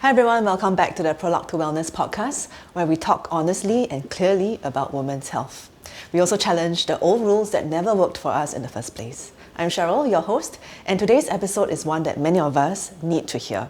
Hi everyone, welcome back to the Prologue to Wellness podcast, where we talk honestly and clearly about women's health. We also challenge the old rules that never worked for us in the first place. I'm Cheryl, your host, and today's episode is one that many of us need to hear.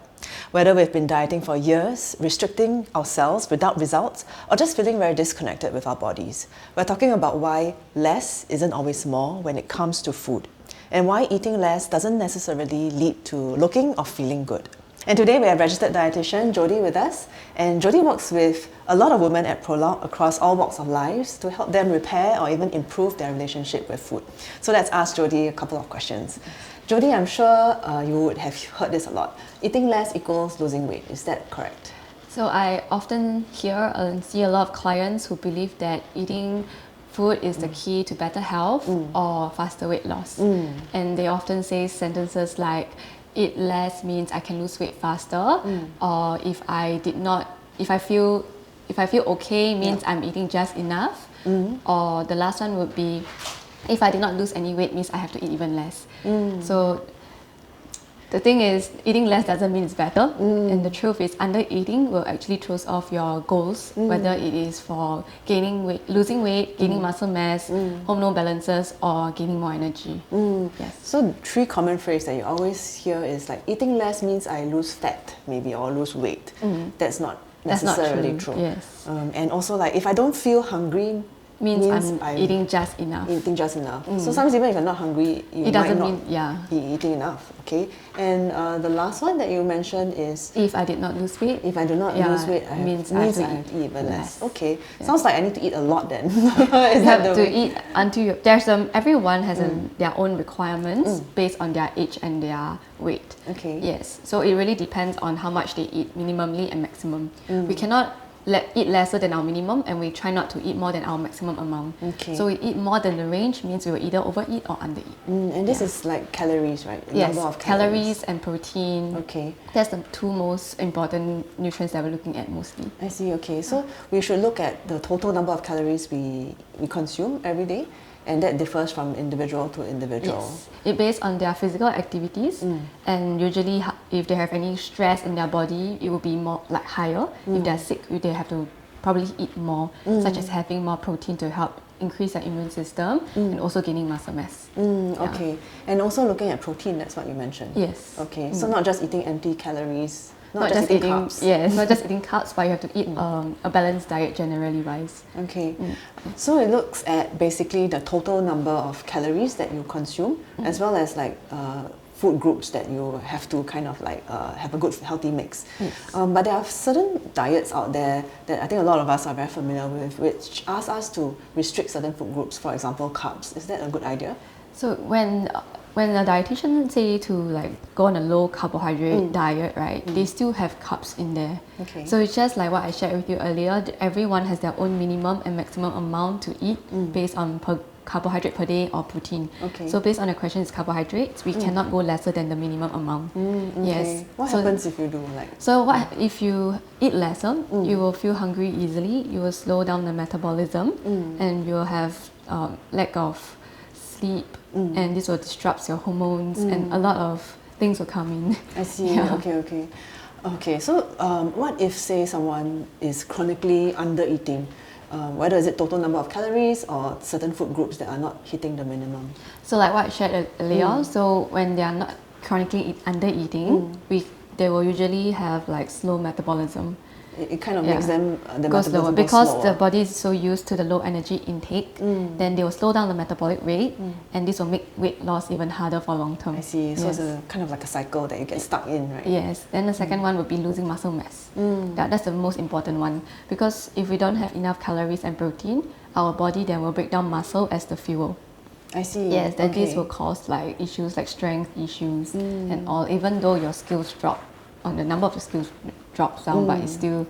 Whether we've been dieting for years, restricting ourselves without results, or just feeling very disconnected with our bodies, we're talking about why less isn't always more when it comes to food, and why eating less doesn't necessarily lead to looking or feeling good. And today we have registered dietitian Jody with us, and Jody works with a lot of women at Prologue across all walks of lives to help them repair or even improve their relationship with food. So let's ask Jody a couple of questions. Jody, I'm sure you would have heard this a lot. Eating less equals losing weight. Is that correct? So I often hear and see a lot of clients who believe that eating food is the key to better health or faster weight loss. And they often say sentences like, eat less means I can lose weight faster, or if I feel okay means I'm eating just enough, or the last one would be, if I did not lose any weight means I have to eat even less. So the thing is, eating less doesn't mean it's better, and the truth is undereating will actually throw off your goals, whether it is for gaining weight, losing weight, gaining muscle mass, hormonal balances, or gaining more energy. Yes. So three common phrases that you always hear is like, eating less means I lose fat maybe or lose weight. That's not necessarily true. Yes. And also like, if I don't feel hungry, means I'm eating just enough. Eating just enough. So sometimes even if you're not hungry, you might not be eating enough. Okay. And the last one that you mentioned is, if I did not lose weight. If I do not lose weight, I have to eat even less. Okay. Yeah. Sounds like I need to eat a lot then. You have to eat until you, everyone has their own requirements based on their age and their weight. Okay. Yes. So it really depends on how much they eat, minimally and maximum. We cannot eat lesser than our minimum, and we try not to eat more than our maximum amount. Okay. So we eat more than the range means we will either overeat or undereat. And this is like calories, right? Yes, Number of calories and protein. Okay. That's the two most important nutrients that we're looking at mostly. I see, okay. So we should look at the total number of calories we consume every day, and that differs from individual to individual. Yes. It's based on their physical activities, and usually if they have any stress in their body, it will be more like higher. If they're sick, they have to probably eat more, such as having more protein to help increase their immune system and also gaining muscle mass. Okay. And also looking at protein, that's what you mentioned. Yes. Okay. So not just eating empty calories, not just eating carbs. Yes, not just eating carbs, but you have to eat a balanced diet generally wise. Okay. So it looks at basically the total number of calories that you consume, as well as like food groups that you have to kind of like have a good healthy mix. Yes. But there are certain diets out there that I think a lot of us are very familiar with, which ask us to restrict certain food groups, for example carbs. Is that a good idea? So when a dietitian say to like go on a low carbohydrate diet, right, they still have carbs in there. Okay. So it's just like what I shared with you earlier, everyone has their own minimum and maximum amount to eat based on carbohydrate per day or protein. Okay. So based on the question is carbohydrates, we cannot go lesser than the minimum amount. Yes. What happens if you do like? So if you eat lesser, you will feel hungry easily, you will slow down the metabolism, and you will have lack of sleep, and this will disrupt your hormones, and a lot of things will come in. I see. Yeah. Okay. So what if, say, someone is chronically undereating? Whether is it total number of calories or certain food groups that are not hitting the minimum? So like what I shared earlier, so when they are not chronically undereating, they will usually have like slow metabolism. It kind of makes them the goes metabolism slower goes because slower. the body is so used to the low energy intake. Then they will slow down the metabolic rate, and this will make weight loss even harder for long term. I see. So Yes. it's a kind of like a cycle that you get stuck in, right? Yes. Then the second one would be losing muscle mass. That's the most important one, because if we don't have enough calories and protein, our body then will break down muscle as the fuel. I see. Yes. Then this will cause like issues like strength issues and all. Even though your skills drop, on the number of the skills drops down, but it's still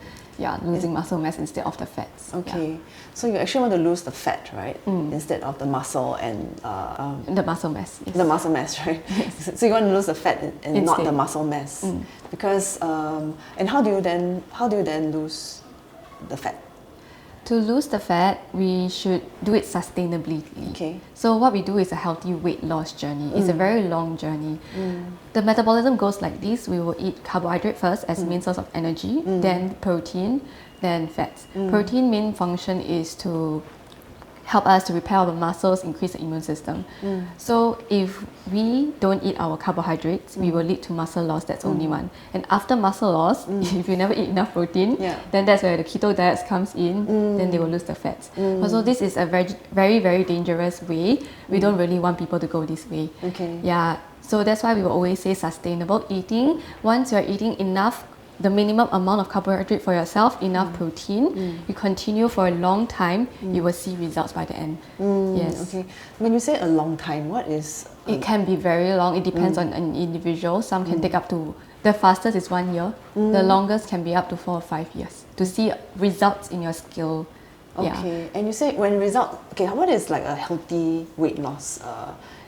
losing muscle mass instead of the fats. Okay. So you actually want to lose the fat, right? Instead of the muscle and the muscle mass. Yes. the muscle mass, right? Yes. So you want to lose the fat and not Instead. the muscle mass, because and how do you then lose the fat? To lose the fat, we should do it sustainably. Okay. So what we do is a healthy weight loss journey. It's a very long journey. The metabolism goes like this. We will eat carbohydrate first as main source of energy, then protein, then fats. Protein main function is to help us to repair our muscles, increase the immune system. So if we don't eat our carbohydrates, we will lead to muscle loss. That's only one. And after muscle loss, if you never eat enough protein, then that's where the keto diet comes in. Then they will lose the fats. Also, this is a very dangerous way. We don't really want people to go this way. Okay. Yeah. So that's why we will always say sustainable eating. Once you're eating enough, the minimum amount of carbohydrate for yourself, enough protein, you continue for a long time, you will see results by the end. Yes. Okay. When you say a long time, what is... It can be very long. It depends on an individual. Some can take up to, the fastest is 1 year. The longest can be up to 4 or 5 years to see results in your skill. Okay. And you say when result... Okay, what is like a healthy weight loss?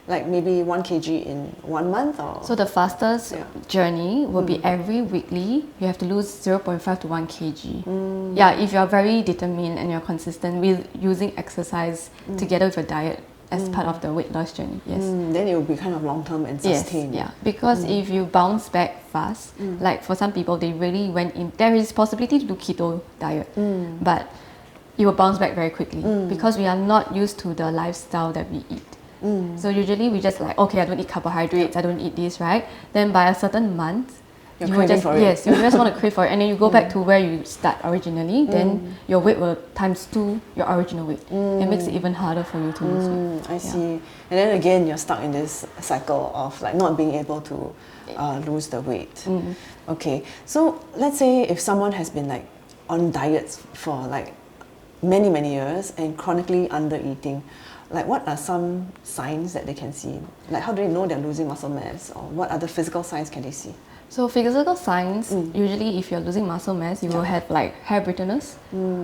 Like maybe 1 kg in 1 month, or... So the fastest journey will be every weekly. You have to lose 0.5 to 1 kg. Yeah, if you're very determined and you're consistent with using exercise together with your diet as part of the weight loss journey. Yes. Then it will be kind of long term and sustained. Yes, yeah. Because if you bounce back fast, like for some people, they really went in. There is possibility to do keto diet, but you will bounce back very quickly because we are not used to the lifestyle that we eat. So usually we just like, okay, I don't eat carbohydrates, I don't eat this, right? Then by a certain month, you will just, for it. yes, you just want to crave for it, and then you go back to where you start originally. Then your weight will times 2 your original weight. It makes it even harder for you to lose weight. I see. And then again, you're stuck in this cycle of like not being able to lose the weight. Okay, so let's say if someone has been like on diets for like many years and chronically undereating, like what are some signs that they can see? Like how do they know they're losing muscle mass, or what other physical signs can they see? So physical signs, usually if you're losing muscle mass, you will have like hair brittleness.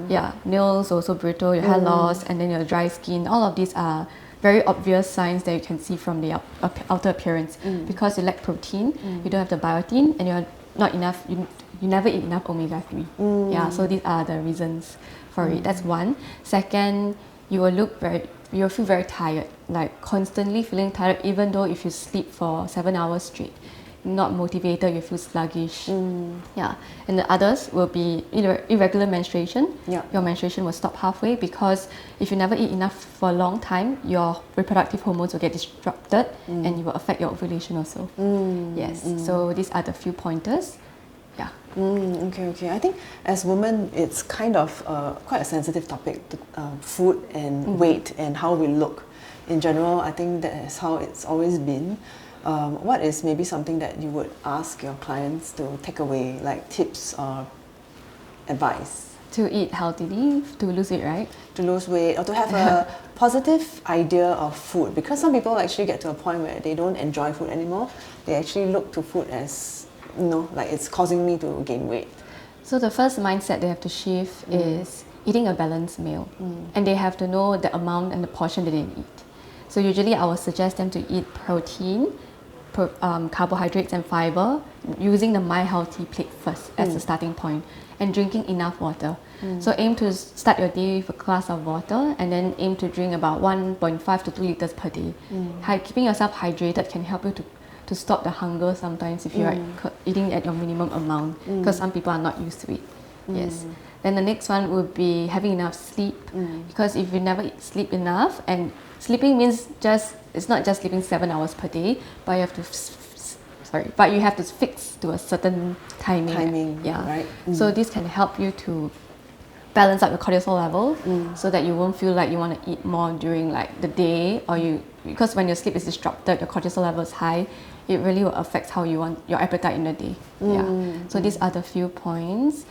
Yeah, nails also brittle, your hair loss, and then your dry skin. All of these are very obvious signs that you can see from the outer appearance. Because you lack protein, you don't have the biotin, and you're not enough, you never eat enough omega-3. Yeah, so these are the reasons for it. That's one. Second, you'll feel very tired, like constantly feeling tired, even though if you sleep for 7 hours straight. Not motivated, you feel sluggish. Yeah, and the others will be irregular menstruation. Your menstruation will stop halfway because if you never eat enough for a long time, your reproductive hormones will get disrupted and it will affect your ovulation also. Yes, so these are the few pointers. Yeah. Okay. I think as women, it's kind of quite a sensitive topic, food and weight and how we look. In general, I think that is how it's always been. What is maybe something that you would ask your clients to take away, like tips or advice? To eat healthily, to lose weight, right? To lose weight, or to have a positive idea of food. Because some people actually get to a point where they don't enjoy food anymore. They actually look to food as, like it's causing me to gain weight. So the first mindset they have to shift is eating a balanced meal. And they have to know the amount and the portion that they eat. So usually I will suggest them to eat protein, carbohydrates and fiber using the MyHealthyPlate first as a starting point, and drinking enough water. So aim to start your day with a glass of water and then aim to drink about 1.5 to 2 liters per day. Keeping yourself hydrated can help you to stop the hunger sometimes if you are eating at your minimum amount, because some people are not used to it. Yes. Then the next one would be having enough sleep, because if you never sleep enough, and sleeping means it's not just sleeping 7 hours per day, but you have to fix to a certain timing. Yeah. Right. So this can help you to balance out your cortisol level, so that you won't feel like you want to eat more during like the day, because when your sleep is disrupted, your cortisol level is high. It really will affect how you want your appetite in the day. So these are the few points,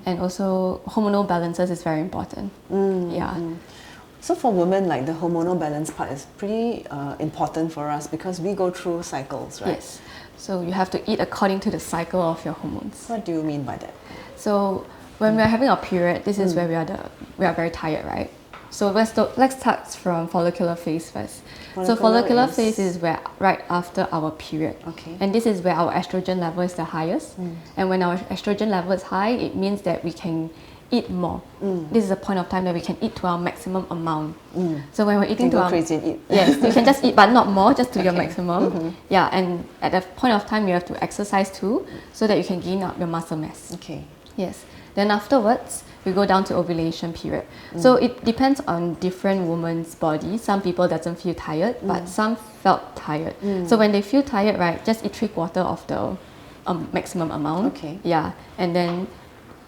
and also hormonal balances is very important. So for women, like the hormonal balance part is pretty important for us because we go through cycles, right? Yes. So you have to eat according to the cycle of your hormones. What do you mean by that? So when we're having our period, this is where we are very tired, right? So let's start from follicular phase first. So follicular phase is right after our period. Okay. And this is where our estrogen level is the highest. And when our estrogen level is high, it means that we can eat more. This is a point of time that we can eat to our maximum amount. So when we're eating to go our crazy and eat. Yes, you can just eat, but not more, just to your maximum. Yeah, and at that point of time, you have to exercise too, so that you can gain up your muscle mass. Okay. Yes. Then afterwards, we go down to ovulation period. So it depends on different women's bodies. Some people doesn't feel tired, but some felt tired. So when they feel tired, right, just eat 3/4 of the maximum amount. Okay. Yeah, and then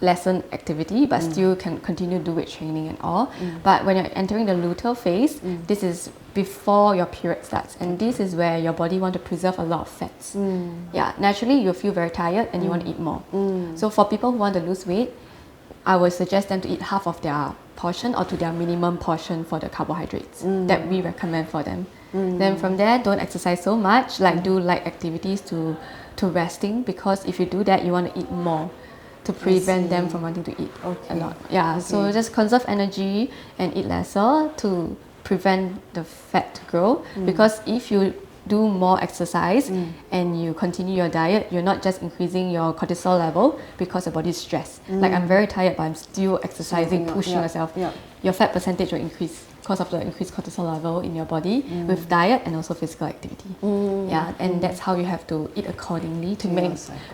lessen activity, but still can continue do weight training and all. But when you're entering the luteal phase, this is before your period starts, and this is where your body want to preserve a lot of fats. Yeah, naturally you feel very tired and you want to eat more. So for people who want to lose weight, I would suggest them to eat half of their portion or to their minimum portion for the carbohydrates that we recommend for them. Then from there, don't exercise so much, like do light activities to resting, because if you do that, you want to eat more to prevent them from wanting to eat a lot. Yeah, so just conserve energy and eat lesser to prevent the fat to grow, because if you do more exercise and you continue your diet, you're not just increasing your cortisol level because your body is stressed. Like, I'm very tired, but I'm still exercising, pushing myself. Your fat percentage will increase because of the increased cortisol level in your body with diet and also physical activity. Yeah, and that's how you have to eat accordingly to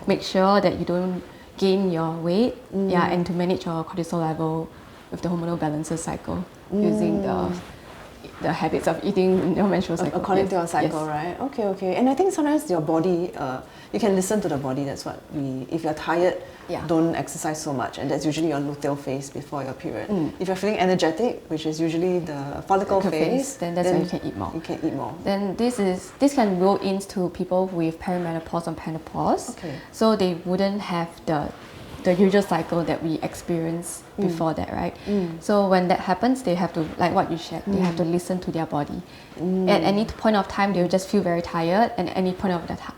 make sure that you don't gain your weight. Yeah, and to manage your cortisol level with the hormonal balances cycle using the habits of eating in your menstrual cycle. According to your cycle, right? Okay. And I think sometimes your body, you can listen to the body. That's what if you're tired, don't exercise so much. And that's usually your luteal phase before your period. If you're feeling energetic, which is usually the follicle phase, then that's when you can eat more. You can eat more. Then this can roll into people with perimenopause and menopause. Okay. So they wouldn't have the usual cycle that we experience before that, right? So when that happens, they have to, like what you shared, they have to listen to their body. At any point of time, they will just feel very tired, and at any point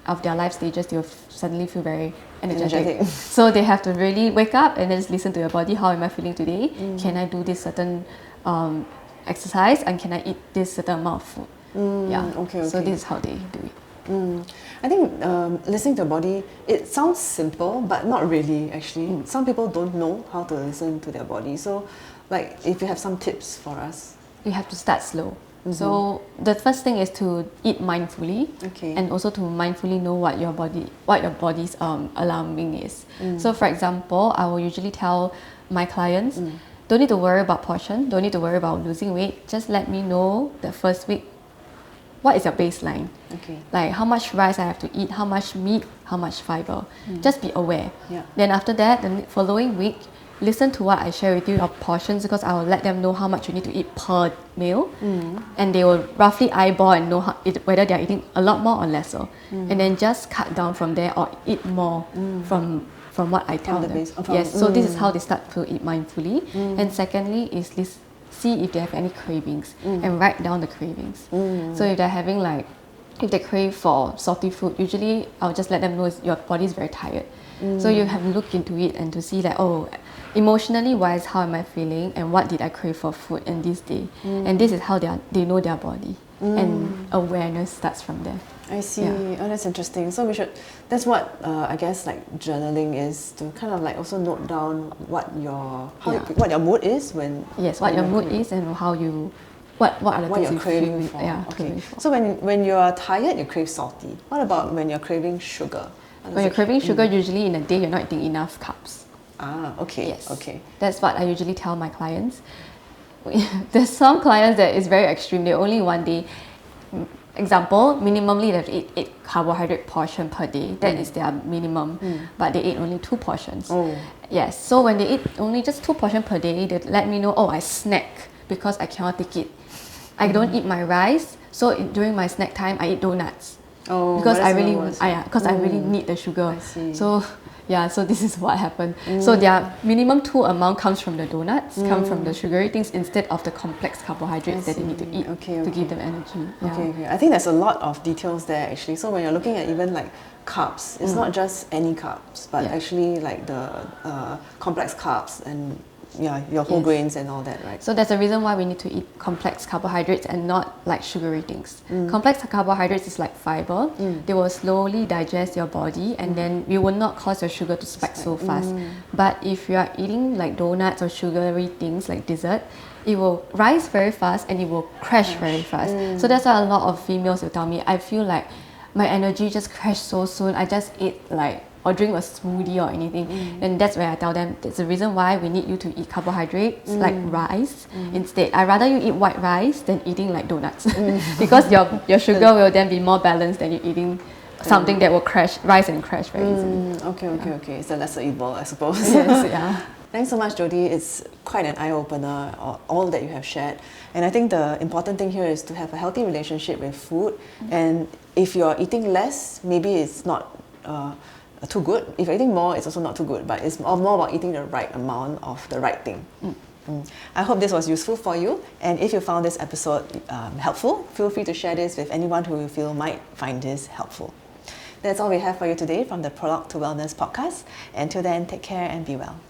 of their life stages, they will suddenly feel very energetic. So they have to really wake up and then just listen to your body. How am I feeling today? Can I do this certain exercise, and can I eat this certain amount of food? Okay. So this is how they do it. I think listening to the body, it sounds simple, but not really actually. Some people don't know how to listen to their body. So, like, if you have some tips for us. You have to start slow. So the first thing is to eat mindfully, and also to mindfully know what your body's alarming is. So for example, I will usually tell my clients, don't need to worry about portion, don't need to worry about losing weight. Just let me know the first week, what is your baseline? Like how much rice I have to eat, how much meat, how much fiber. Just be aware. Then after that, the following week, listen to what I share with you, your portions, because I will let them know how much you need to eat per meal, and they will roughly eyeball and know whether they are eating a lot more or lesser, and then just cut down from there or eat more from what I tell them. So this is how they start to eat mindfully. And secondly is see if they have any cravings and write down the cravings. So if they're having if they crave for salty food, usually I'll just let them know your body is very tired. So you have to look into it and to see emotionally wise, how am I feeling and what did I crave for food in this day. And this is how they know their body. And awareness starts from there. I see. Oh, that's interesting. So that's what I guess journaling is, to kind of also note down what your mood is when. Yes, what your mood is and how you, what are the things you're craving for. Craving for. So when you're tired, you crave salty. What about when you're craving sugar? When you're craving sugar, usually in a day you're not eating enough carbs. Okay. Yes. Okay. That's what I usually tell my clients. There's some clients that is very extreme. They only one day. Example, minimally they have to eat 8 carbohydrate portion per day. That is their minimum. But they ate only 2 portions. Yes. So when they eat only just 2 portions per day, they let me know, I snack because I cannot take it. I don't eat my rice. So during my snack time, I eat donuts. Because I really need the sugar. So this is what happened. So their minimum 2 amount comes from the donuts, come from the sugary things instead of the complex carbohydrates that they need to eat to give them energy. Okay. I think there's a lot of details there actually. So when you're looking at even carbs, it's not just any carbs, but actually the complex carbs and your whole grains and all that, right? So there's a reason why we need to eat complex carbohydrates and not like sugary things. Complex carbohydrates is like fiber. They will slowly digest your body, and then you will not cause your sugar to spike so fast. But if you are eating like donuts or sugary things like dessert, it will rise very fast and it will crash very fast. So that's why a lot of females will tell me, I feel like my energy just crashed so soon. I just ate or drink a smoothie or anything. And that's where I tell them, that's the reason why we need you to eat carbohydrates like rice instead. I'd rather you eat white rice than eating like donuts because your sugar will then be more balanced than you eating something that will rise and crash very easily. Okay. It's the lesser evil, I suppose. Yes, yeah. Thanks so much, Jody. It's quite an eye-opener, all that you have shared. And I think the important thing here is to have a healthy relationship with food. And if you're eating less, maybe it's not too good. If you're eating more, it's also not too good. But it's more about eating the right amount of the right thing. I hope this was useful for you. And if you found this episode helpful, feel free to share this with anyone who you feel might find this helpful. That's all we have for you today from the Prologue to Wellness podcast. Until then, take care and be well.